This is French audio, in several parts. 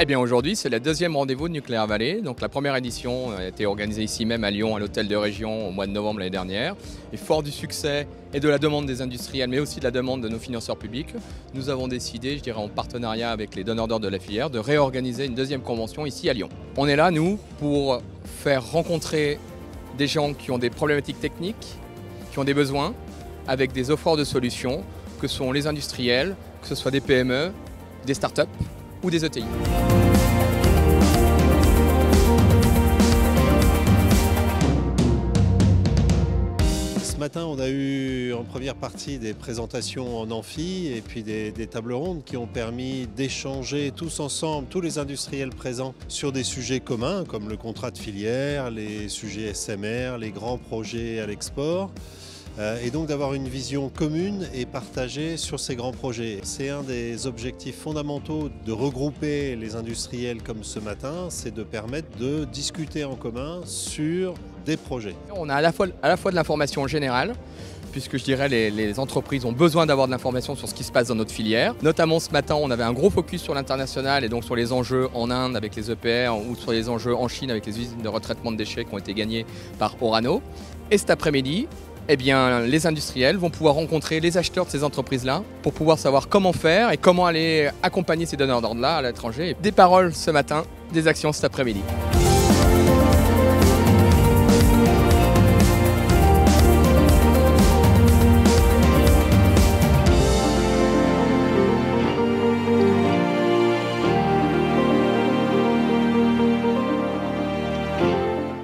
Eh bien aujourd'hui, c'est le deuxième rendez-vous de Nucléaire Vallée. Donc la première édition a été organisée ici même à Lyon, à l'hôtel de région au mois de novembre l'année dernière. Et fort du succès et de la demande des industriels, mais aussi de la demande de nos financeurs publics, nous avons décidé, je dirais en partenariat avec les donneurs d'ordre de la filière, de réorganiser une deuxième convention ici à Lyon. On est là, nous, pour faire rencontrer des gens qui ont des problématiques techniques, qui ont des besoins, avec des offreurs de solutions, que sont les industriels, que ce soit des PME, des startups ou des ETI. Ce matin, on a eu en première partie des présentations en amphi et puis des tables rondes qui ont permis d'échanger tous ensemble, tous les industriels présents, sur des sujets communs comme le contrat de filière, les sujets SMR, les grands projets à l'export. Et donc d'avoir une vision commune et partagée sur ces grands projets. C'est un des objectifs fondamentaux de regrouper les industriels comme ce matin, c'est de permettre de discuter en commun sur des projets. On a à la fois de l'information générale, puisque je dirais les entreprises ont besoin d'avoir de l'information sur ce qui se passe dans notre filière. Notamment ce matin, on avait un gros focus sur l'international et donc sur les enjeux en Inde avec les EPR ou sur les enjeux en Chine avec les usines de retraitement de déchets qui ont été gagnées par Orano. Et cet après-midi, eh bien, les industriels vont pouvoir rencontrer les acheteurs de ces entreprises-là pour pouvoir savoir comment faire et comment aller accompagner ces donneurs d'ordre-là à l'étranger. Des paroles ce matin, des actions cet après-midi.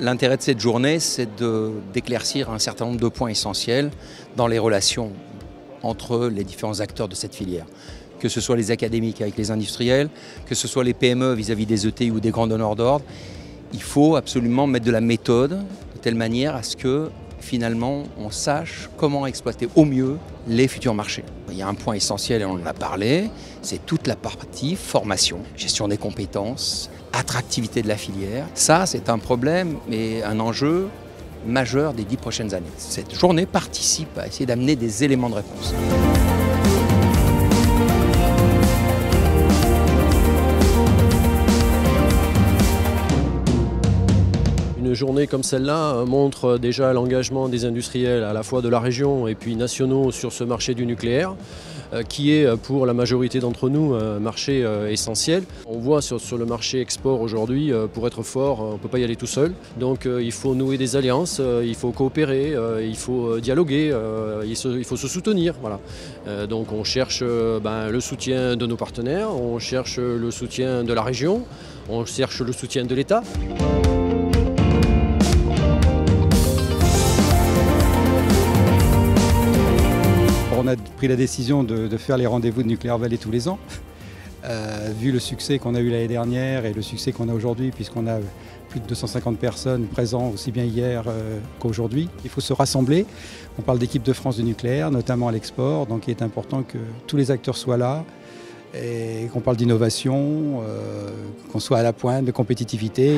L'intérêt de cette journée, c'est d'éclaircir un certain nombre de points essentiels dans les relations entre les différents acteurs de cette filière. Que ce soit les académiques avec les industriels, que ce soit les PME vis-à-vis des ETI ou des grands donneurs d'ordre, il faut absolument mettre de la méthode de telle manière à ce que finalement on sache comment exploiter au mieux les futurs marchés. Il y a un point essentiel et on en a parlé, c'est toute la partie formation, gestion des compétences, attractivité de la filière. Ça, c'est un problème et un enjeu majeur des 10 prochaines années. Cette journée participe à essayer d'amener des éléments de réponse. Une journée comme celle-là montre déjà l'engagement des industriels à la fois de la région et puis nationaux sur ce marché du nucléaire qui est pour la majorité d'entre nous un marché essentiel. On voit sur le marché export aujourd'hui, pour être fort, on ne peut pas y aller tout seul. Donc il faut nouer des alliances, il faut coopérer, il faut dialoguer, il faut se soutenir. Voilà. Donc on cherche le soutien de nos partenaires, on cherche le soutien de la région, on cherche le soutien de l'État. On a pris la décision de faire les rendez-vous de Nucléaire Vallée tous les ans. Vu le succès qu'on a eu l'année dernière et le succès qu'on a aujourd'hui, puisqu'on a plus de 250 personnes présentes aussi bien hier qu'aujourd'hui, il faut se rassembler. On parle d'équipe de France du nucléaire, notamment à l'export, donc il est important que tous les acteurs soient là et qu'on parle d'innovation, qu'on soit à la pointe de compétitivité.